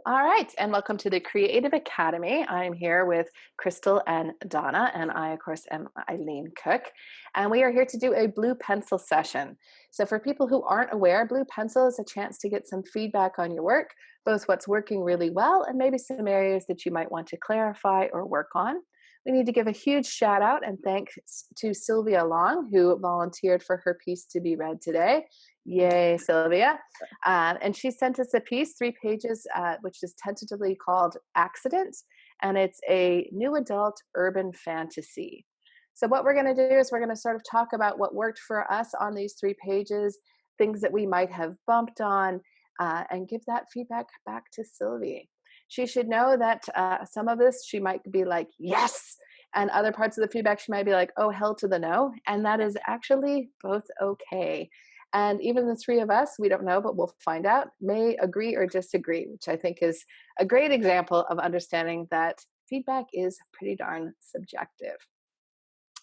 All right, and welcome to the Creative Academy. I'm here with Crystal and Donna, and I, of course, am Eileen Cook. And we are here to do a blue pencil session. So, for people who aren't aware, blue pencil is a chance to get some feedback on your work, both what's working really well and maybe some areas that you might want to clarify or work on. We need to give a huge shout out and thanks to Silvia Leong, who volunteered for her piece to be read today. Yay, Sylvia. And she sent us a piece, 3 pages, which is tentatively called Accident, and it's a new adult urban fantasy. So what we're going to do is we're going to sort of talk about what worked for us on these 3 pages, things that we might have bumped on, and give that feedback back to Sylvie. She should know that some of this she might be like, yes, and other parts of the feedback she might be like, oh, hell to the no, and that is actually both okay. And even the three of us, we don't know, but we'll find out, may agree or disagree, which I think is a great example of understanding that feedback is pretty darn subjective.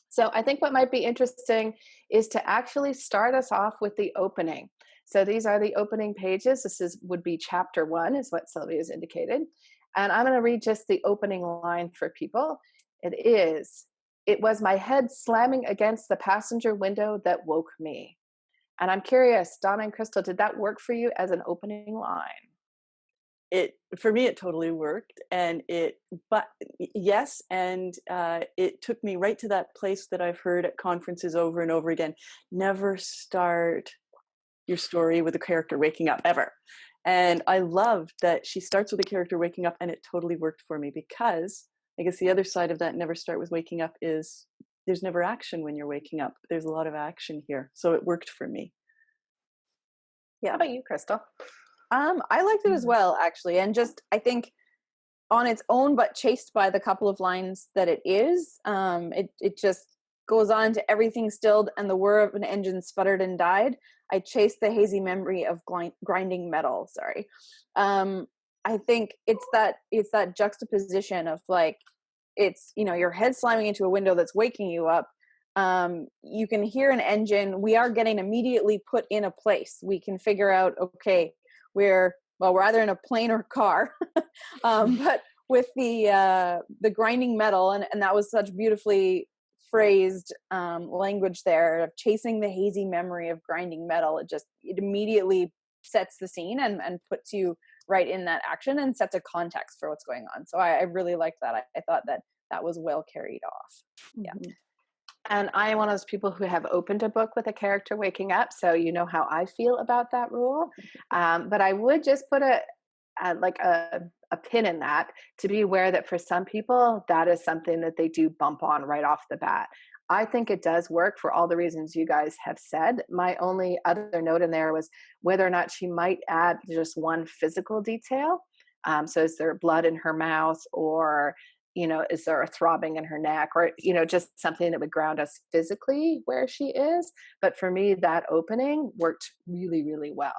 So I think what might be interesting is to actually start us off with the opening. So these are the opening pages. Would be chapter 1, is what Sylvia has indicated. And I'm going to read just the opening line for people. It was my head slamming against the passenger window that woke me. And I'm curious, Donna and Crystal, did that work for you as an opening line? It for me it totally worked, and yes, and it took me right to that place that I've heard at conferences over and over again. Never start your story with a character waking up, ever. And I love that she starts with a character waking up, and it totally worked for me, because I guess the other side of that never start with waking up is there's never action when you're waking up. There's a lot of action here, so it worked for me. Yeah. How about you, Crystal? I liked it as well, actually, and just I think on its own, but chased by the couple of lines that it is, it just goes on to everything stilled and the whir of an engine sputtered and died. I chased the hazy memory of grinding metal. Sorry, I think it's that juxtaposition of like it's your head slamming into a window that's waking you up. You can hear an engine. We are getting immediately put in a place. We can figure out, okay, we're either in a plane or car, but with the grinding metal, and that was such beautifully phrased language there of chasing the hazy memory of grinding metal. It immediately sets the scene and puts you right in that action and sets a context for what's going on. So I really liked that. I thought that was well carried off. Yeah. Mm-hmm. And I am one of those people who have opened a book with a character waking up, so you know how I feel about that rule. But I would just put a pin in that to be aware that for some people, that is something that they do bump on right off the bat. I think it does work for all the reasons you guys have said. My only other note in there was whether or not she might add just one physical detail. So is there blood in her mouth, or is there a throbbing in her neck, or, just something that would ground us physically where she is. But for me, that opening worked really, really well.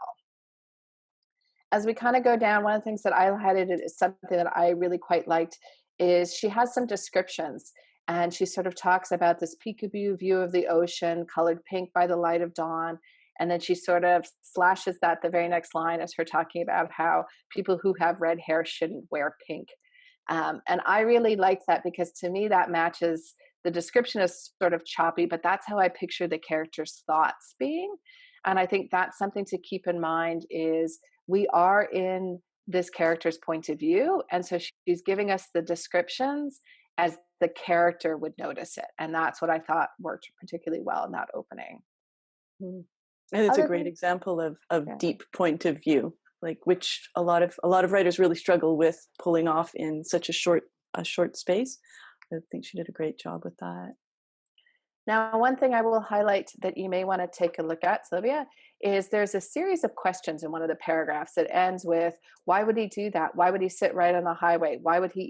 As we kind of go down, one of the things that I highlighted is something that I really quite liked is she has some descriptions, and she sort of talks about this peekaboo view of the ocean, colored pink by the light of dawn. And then she sort of slashes that the very next line as her talking about how people who have red hair shouldn't wear pink. And I really like that, because to me that matches the description is sort of choppy, but that's how I picture the character's thoughts being. And I think that's something to keep in mind is we are in this character's point of view. And so she's giving us the descriptions as the character would notice it. And that's what I thought worked particularly well in that opening. And it's a great example of deep point of view, like which a lot of writers really struggle with pulling off in such a short space. I think she did a great job with that. Now, one thing I will highlight that you may want to take a look at, Sylvia, is there's a series of questions in one of the paragraphs that ends with, why would he do that? Why would he sit right on the highway? Why would he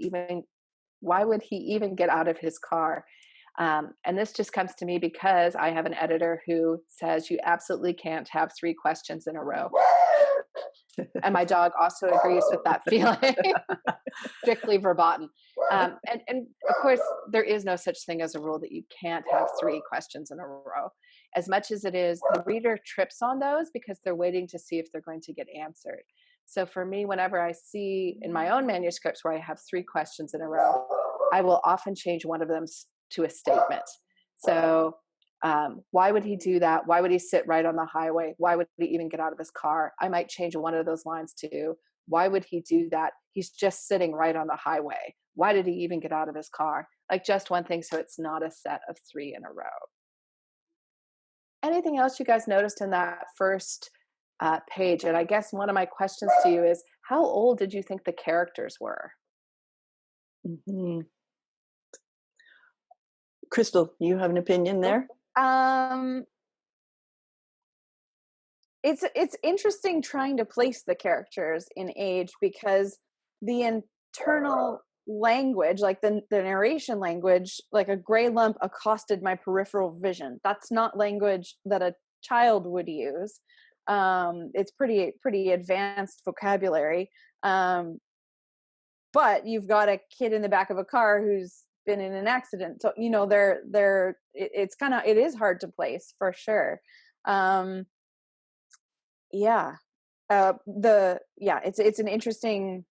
even get out of his car? And this just comes to me because I have an editor who says you absolutely can't have 3 questions in a row. And my dog also agrees with that feeling, strictly verboten. And of course, there is no such thing as a rule that you can't have 3 questions in a row. As much as it is, the reader trips on those because they're waiting to see if they're going to get answered. So for me, whenever I see in my own manuscripts where I have 3 questions in a row, I will often change one of them to a statement. So, why would he do that? Why would he sit right on the highway? Why would he even get out of his car? I might change one of those lines to, why would he do that? He's just sitting right on the highway. Why did he even get out of his car? Like just one thing, so it's not a set of 3 in a row. Anything else you guys noticed in that first page? And I guess one of my questions to you is, how old did you think the characters were? Hmm. Crystal, you have an opinion there? It's interesting trying to place the characters in age, because the internal language, like the narration language, like a gray lump accosted my peripheral vision. That's not language that a child would use. It's pretty advanced vocabulary. But you've got a kid in the back of a car who's been in an accident, so it's kind of, it is hard to place for sure. Yeah. It's an interesting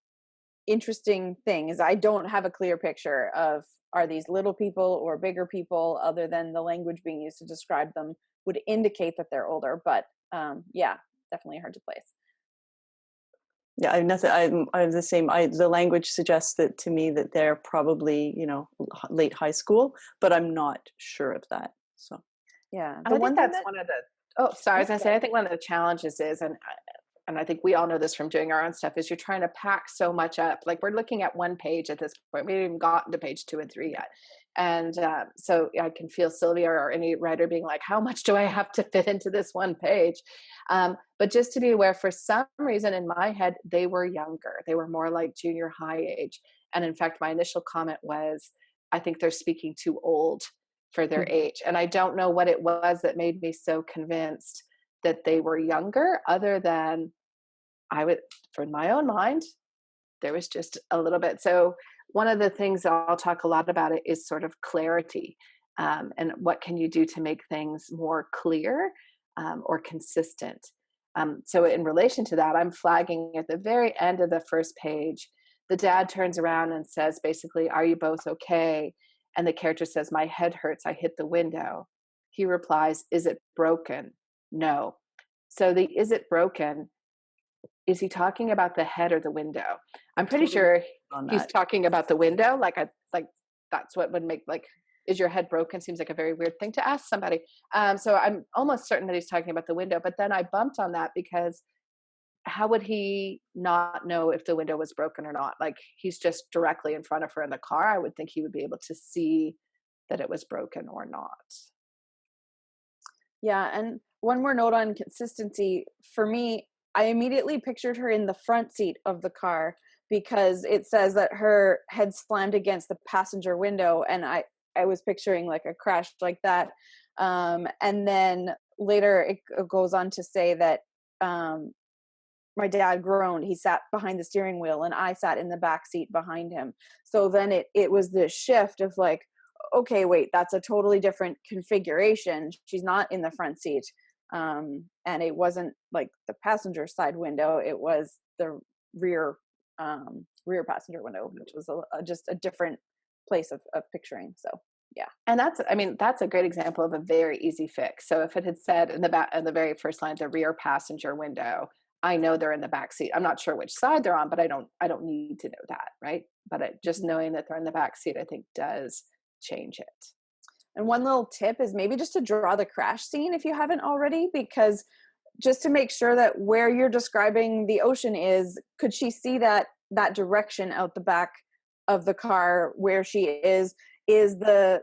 thing, is I don't have a clear picture of, are these little people or bigger people, other than the language being used to describe them would indicate that they're older. But yeah, definitely hard to place. Yeah, I have nothing. I'm the same. The language suggests that to me that they're probably, late high school, but I'm not sure of that. So Yeah, And I think that's one of the, oh, sorry, I was gonna say, I think one of the challenges is, and I think we all know this from doing our own stuff, is you're trying to pack so much up. Like we're looking at one page at this point. We haven't even gotten to page 2 and 3 yet. And so I can feel Sylvia or any writer being like, how much do I have to fit into this one page? But just to be aware, for some reason in my head, they were younger. They were more like junior high age. And in fact, my initial comment was, I think they're speaking too old for their age. And I don't know what it was that made me so convinced that they were younger, other than for my own mind, there was just a little bit. So one of the things I'll talk a lot about it is sort of clarity, and what can you do to make things more clear, or consistent. So in relation to that, I'm flagging at the very end of the first page, the dad turns around and says, basically, are you both okay? And the character says, my head hurts, I hit the window. He replies, is it broken? No. So the is it broken, is he talking about the head or the window? I'm pretty sure he's talking about the window. Like that's what would make, like, is your head broken? Seems like a very weird thing to ask somebody. So I'm almost certain that he's talking about the window, but then I bumped on that because how would he not know if the window was broken or not? Like he's just directly in front of her in the car. I would think he would be able to see that it was broken or not. Yeah, and one more note on consistency. For me, I immediately pictured her in the front seat of the car, because it says that her head slammed against the passenger window, and I was picturing like a crash like that. And then later it goes on to say that my dad groaned. He sat behind the steering wheel and I sat in the back seat behind him. So then it was this shift of like, okay, wait, that's a totally different configuration. She's not in the front seat. And it wasn't like the passenger side window. It was the rear passenger window, which was just a different place of picturing. So yeah. And that's a great example of a very easy fix. So if it had said in the very first line, the rear passenger window, I know they're in the back seat. I'm not sure which side they're on, but I don't need to know that, right? But just knowing that they're in the back seat, I think does change it. And one little tip is maybe just to draw the crash scene if you haven't already, because just to make sure that where you're describing the ocean is, could she see that direction out the back of the car where she is the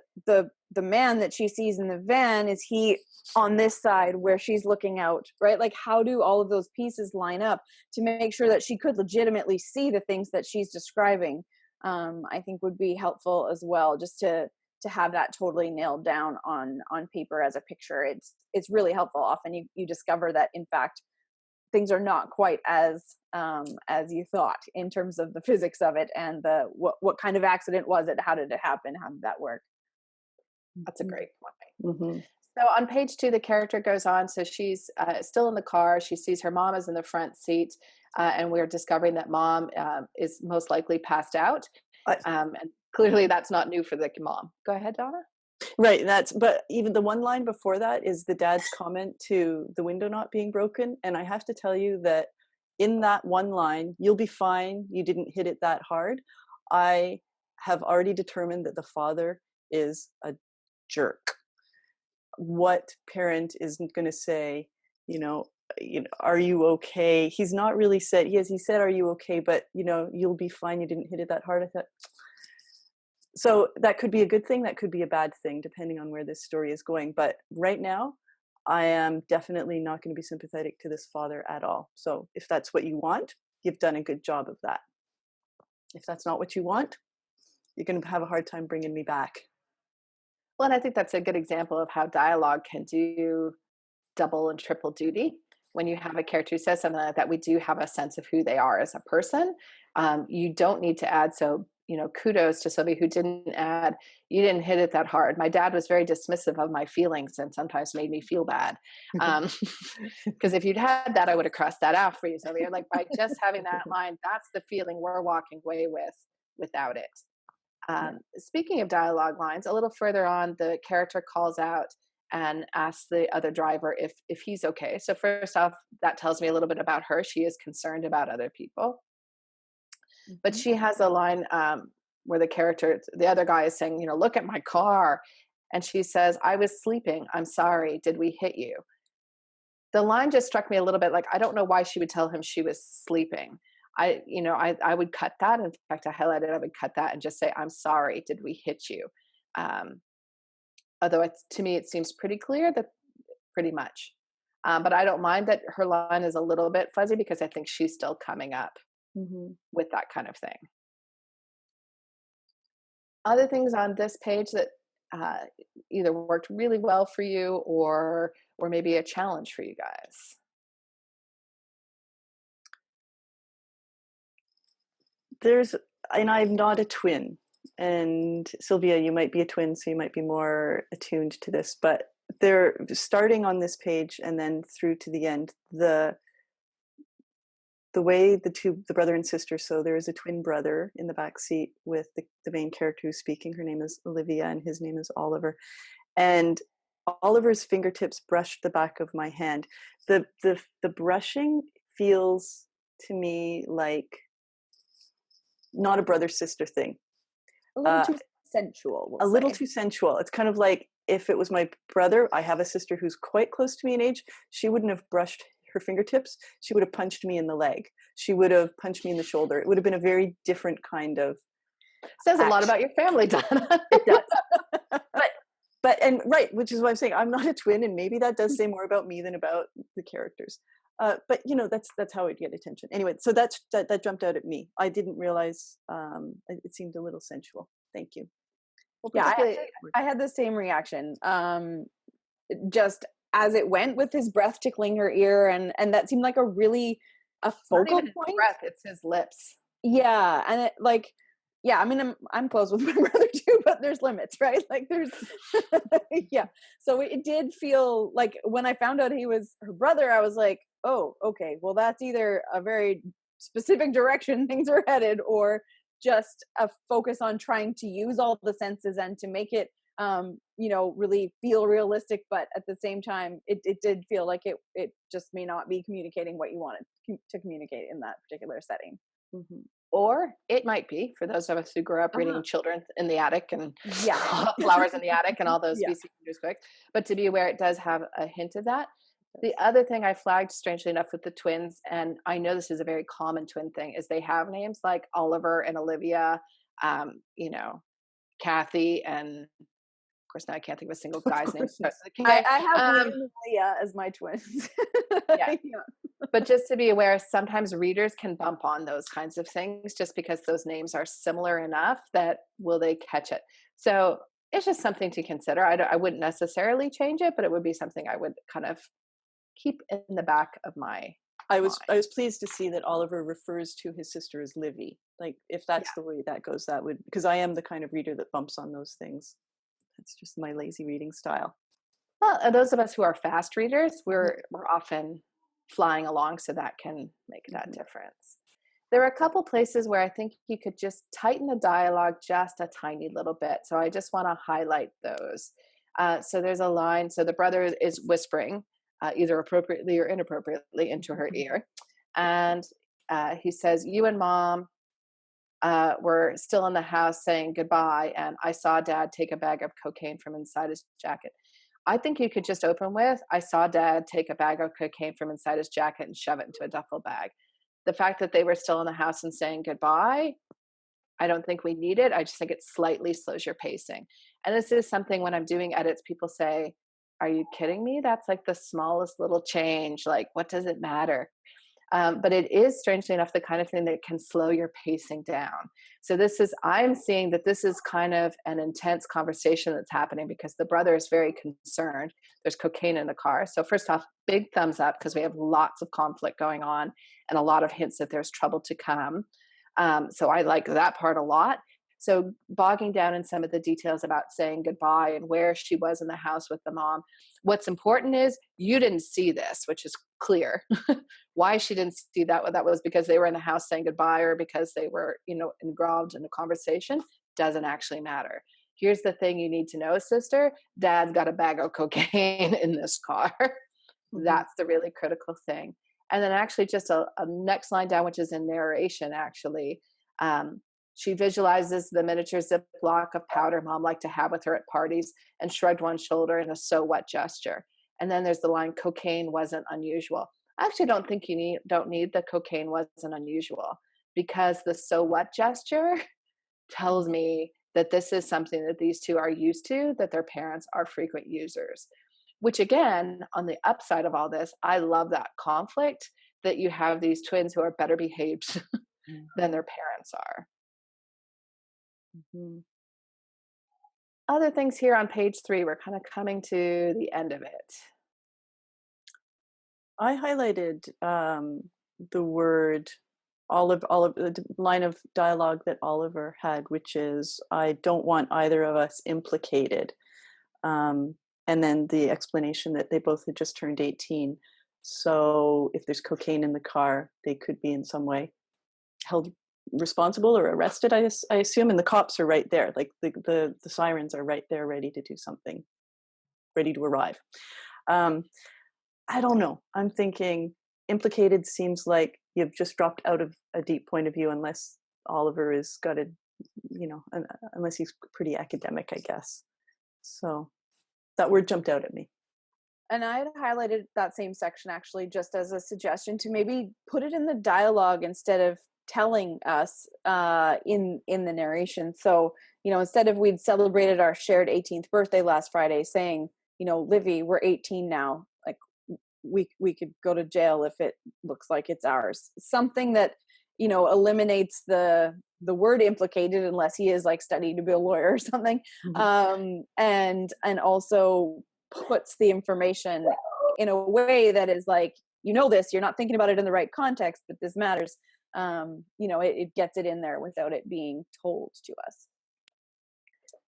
man that she sees in the van, is he on this side where she's looking out, right? Like how do all of those pieces line up to make sure that she could legitimately see the things that she's describing? I think would be helpful as well, just to have that totally nailed down on paper as a picture. It's really helpful. Often you discover that in fact things are not quite as you thought in terms of the physics of it, and the what kind of accident was it, how did it happen, how did that work. That's a great point. Mm-hmm. So on page 2, the character goes on. So she's still in the car. She sees her mom is in the front seat, and we're discovering that mom is most likely passed out. I, And clearly, that's not new for the mom. Go ahead, Donna. right. But even the one line before that is the dad's comment to the window not being broken. And I have to tell you that in that one line, "You'll be fine. You didn't hit it that hard." I have already determined that the father is a jerk. What parent isn't going to say, are you okay? He's not really said, yes, he said, "Are you okay?" But, "You'll be fine. You didn't hit it that hard." I thought, so that could be a good thing. That could be a bad thing, depending on where this story is going. But right now, I am definitely not going to be sympathetic to this father at all. So if that's what you want, you've done a good job of that. If that's not what you want, you're going to have a hard time bringing me back. Well, and I think that's a good example of how dialogue can do double and triple duty. When you have a character who says something like that, we do have a sense of who they are as a person. You don't need to add. So, kudos to Sylvia who didn't add, "You didn't hit it that hard." My dad was very dismissive of my feelings and sometimes made me feel bad. Because if you'd had that, I would have crossed that out for you, Sylvia. Like by just having that line, that's the feeling we're walking away with without it. Speaking of dialogue lines, a little further on, the character calls out and asks the other driver if he's okay. So first off, that tells me a little bit about her. She is concerned about other people, but Mm-hmm. she has a line where the other guy is saying, "Look at my car," and she says, "I was sleeping. I'm sorry. Did we hit you?" The line just struck me a little bit like I don't know why she would tell him she was sleeping. I would cut that. In fact, I highlighted. I would cut that and just say, "I'm sorry. Did we hit you?" Um, Although to me it seems pretty clear that pretty much. But I don't mind that her line is a little bit fuzzy because I think she's still coming up Mm-hmm. with that kind of thing. Other things on this page that uh, either worked really well for you or maybe a challenge for you guys. And I'm not a twin. And Sylvia, you might be a twin, so you might be more attuned to this. But they're starting on this page and then through to the end. The way the brother and sister. So there is a twin brother in the back seat with the main character who's speaking. Her name is Olivia, and his name is Oliver. And Oliver's fingertips brushed the back of my hand. The brushing feels to me like not a brother sister thing. A little too sensual. A little too sensual. It's kind of like if it was my brother. I have a sister who's quite close to me in age. She wouldn't have brushed her fingertips. She would have punched me in the leg. She would have punched me in the shoulder. It would have been a very different kind of Says a lot action. about your family, Donna. It does. And right, which is why I'm saying I'm not a twin, and maybe that does say more about me than about the characters. But that's how I'd get attention. Anyway, so that jumped out at me. I didn't realize it seemed a little sensual. Thank you. Well, Yeah, particularly, I had the same reaction. Just as it went with his breath tickling her ear, and that seemed like a not focal even his point. breath, it's his lips. Yeah, and yeah, I mean, I'm close with my brother too, but there's limits, right? Like there's, yeah. So it did feel like when I found out he was her brother, I was like, oh, okay, well, that's either a very specific direction things are headed, or just a focus on trying to use all the senses and to make it, really feel realistic. But at the same time, it did feel like it just may not be communicating what you wanted to communicate in that particular setting. Mm-hmm. Or it might be for those of us who grew up reading Children in the Attic and Yeah. Flowers in the Attic and all those Yeah. BC Readers books. But to be aware, it does have a hint of that. The other thing I flagged, strangely enough, with the twins, and I know this is a very common twin thing, is they have names like Oliver and Olivia, Kathy, and of course now I can't think of a single guy's name. I have Liam and Leah as my twins. Yeah. But just to be aware, sometimes readers can bump on those kinds of things just because those names are similar enough that will they catch it. So it's just something to consider. I wouldn't necessarily change it, but it would be something I would kind of keep in the back of my I was mind. pleased to see that Oliver refers to his sister as Livy. Like if that's the way that goes, that would, because I am the kind of reader that bumps on those things. That's just my lazy reading style. Well, those of us who are fast readers, Mhm, we're often flying along, so that can make that mhm, difference. There are a couple places where I think you could just tighten the dialogue just a tiny little bit. So I just want to highlight those. So there's a line. So the brother is whispering, either appropriately or inappropriately, into her mhm, ear, and he says, "You and mom were still in the house saying goodbye, and I saw dad take a bag of cocaine from inside his jacket." I think you could just open with, "I saw dad take a bag of cocaine from inside his jacket and shove it into a duffel bag." The fact that they were still in the house and saying goodbye, I don't think we need it. I just think it slightly slows your pacing. And this is something when I'm doing edits, people say, "Are you kidding me? That's like the smallest little change. Like, what does it matter?" But it is, strangely enough, the kind of thing that can slow your pacing down. So I'm seeing that this is kind of an intense conversation that's happening because the brother is very concerned. There's cocaine in the car. So first off, big thumbs up because we have lots of conflict going on and a lot of hints that there's trouble to come. So I like that part a lot. So bogging down in some of the details about saying goodbye and where she was in the house with the mom. What's important is you didn't see this, which is clear. Why she didn't see that, whether that was because they were in the house saying goodbye or because they were, involved in a conversation, doesn't actually matter. Here's the thing you need to know, sister. Dad's got a bag of cocaine in this car. mhm. That's the really critical thing. And then actually just a next line down, which is in narration, actually. Um, she visualizes the miniature Ziploc of powder mom liked to have with her at parties and shrugged one shoulder in a so what gesture. And then there's the line, cocaine wasn't unusual. I actually don't think don't need the cocaine wasn't unusual, because the so what gesture tells me that this is something that these two are used to, that their parents are frequent users. Which again, on the upside of all this, I love that conflict, that you have these twins who are better behaved than Mhm, their parents are. mhm. Other things here on page 3, we're kind of coming to the end of it. I highlighted the word Olive, the line of dialogue that Oliver had, which is, "I don't want either of us implicated." Um, and then the explanation that they both had just turned 18. So if there's cocaine in the car, they could be in some way held responsible or arrested, I assume. And the cops are right there. Like the sirens are right there ready to do something, ready to arrive. Um, I don't know. I'm thinking implicated seems like you've just dropped out of a deep point of view, unless Oliver is got a, unless he's pretty academic, I guess. So that word jumped out at me. And I had highlighted that same section actually just as a suggestion to maybe put it in the dialogue instead of telling us in the narration. So, instead of we'd celebrated our shared 18th birthday last Friday, saying, Livy, we're 18 now. Like we could go to jail if it looks like it's ours. Something that, eliminates the word implicated, unless he is like studying to be a lawyer or something. Mhm. And also puts the information in a way that is like, this, you're not thinking about it in the right context, but this matters. It gets it in there without it being told to us.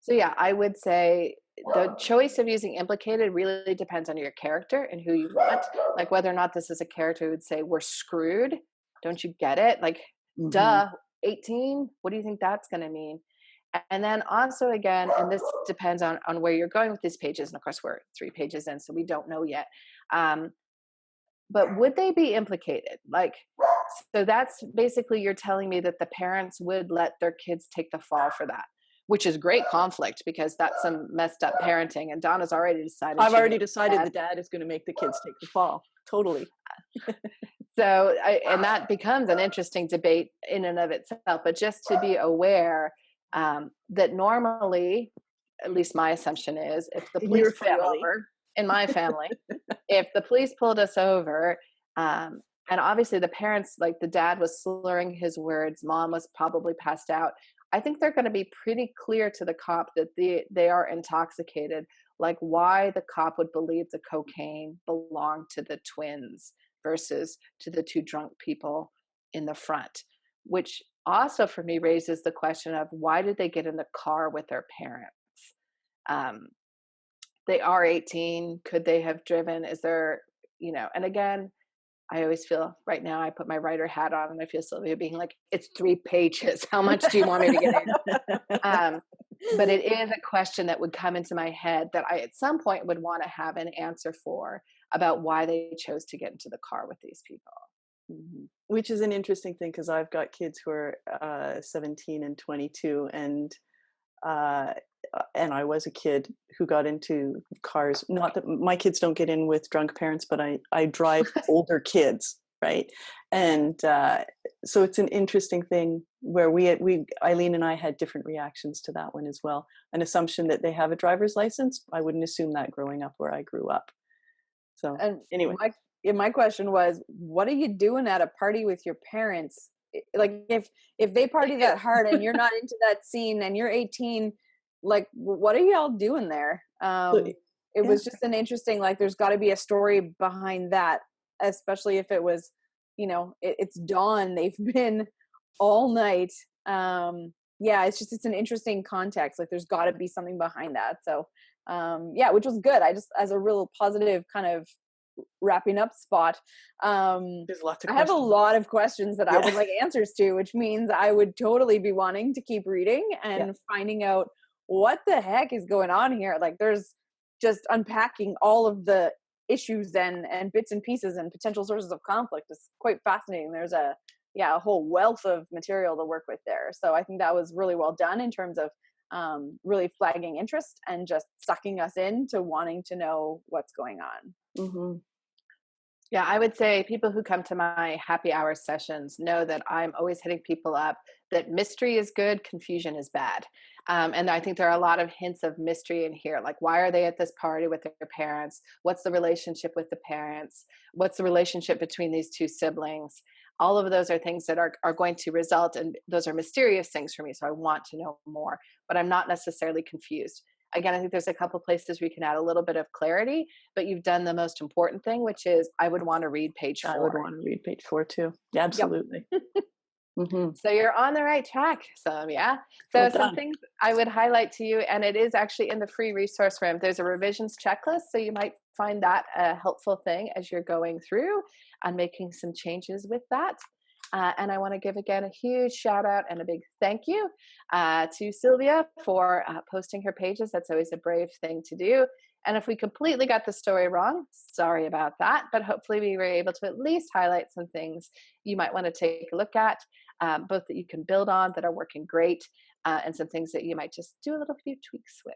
So yeah, I would say the choice of using implicated really depends on your character and who you want. Like whether or not this is a character who would say, "We're screwed. Don't you get it?" Like, Mhm. duh, 18? What do you think that's gonna mean? And then also again, and this depends on where you're going with these pages. And of course, we're 3 pages in, so we don't know yet. Um, but would they be implicated? Like, so that's basically you're telling me that the parents would let their kids take the fall for that, which is great conflict because that's some messed up parenting. And Donna's already decided I've she already hates decided dad. the dad is going to make the kids take the fall. Totally. And that becomes an interesting debate in and of itself. But just to be aware that normally, at least my assumption is, if the In police your pull you family. over, in my family, if the police pulled us over, um, and obviously the parents, like the dad was slurring his words, mom was probably passed out. I think they're going to be pretty clear to the cop that they are intoxicated, like why the cop would believe the cocaine belonged to the twins versus to the 2 drunk people in the front, which also for me raises the question of why did they get in the car with their parents? Um, they are 18. Could they have driven? Is there, and again, I always feel right now I put my writer hat on and I feel Sylvia being like, it's 3 pages. How much do you want me to get in? But it is a question that would come into my head that I at some point would want to have an answer for about why they chose to get into the car with these people. Mm-hmm. Which is an interesting thing because I've got kids who are 17 and 22, uh, and I was a kid who got into cars. Not that my kids don't get in with drunk parents, but I drive older kids, right? And so it's an interesting thing where we Eileen and I had different reactions to that one as well. An assumption that they have a driver's license. I wouldn't assume that growing up where I grew up. So And anyway. my question was, what are you doing at a party with your parents? Like if they party that hard and you're not into that scene and you're 18, like what are y'all doing there? It was just an interesting, like there's got to be a story behind that, especially if it was, it's dawn, they've been all night. Yeah, it's an interesting context. Like there's got to be something behind that. So yeah, which was good. I just, as a real positive kind of wrapping up spot, There's lots of I have a lot of questions that I would Yeah. like answers to, which means I would totally be wanting to keep reading and finding out what the heck is going on here. Like there's just unpacking all of the issues and bits and pieces and potential sources of conflict is quite fascinating. There's a whole wealth of material to work with there. So I think that was really well done in terms of really flagging interest and just sucking us into wanting to know what's going on. Mm-hmm. Yeah, I would say people who come to my happy hour sessions know that I'm always hitting people up that mystery is good, confusion is bad. And I think there are a lot of hints of mystery in here. Like, why are they at this party with their parents? What's the relationship with the parents? What's the relationship between these two siblings? All of those are things that are going to result, and those are mysterious things for me. So I want to know more, but I'm not necessarily confused. Again, I think there's a couple places we can add a little bit of clarity, but you've done the most important thing, which is I would want to read page 4. I would want to read page 4 too. Yeah, absolutely. Yep. Mm-hmm. So you're on the right track, Sylvia. So Well some done. things I would highlight to you, and it is actually in the free resource room. There's a revisions checklist, so you might find that a helpful thing as you're going through and making some changes with that. And I want to give again a huge shout out and a big thank you to Sylvia for posting her pages. That's always a brave thing to do. And if we completely got the story wrong, sorry about that. But hopefully we were able to at least highlight some things you might want to take a look at, both that you can build on that are working great, and some things that you might just do a little few tweaks with.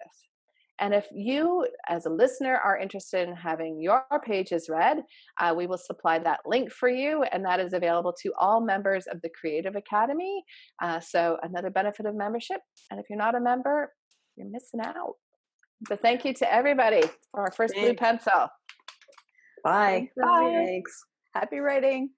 And if you, as a listener, are interested in having your pages read, we will supply that link for you, and that is available to all members of the Creative Academy. So another benefit of membership. And if you're not a member, you're missing out. So thank you to everybody for our first Blue Pencil. Bye. Bye. Thanks. Happy writing.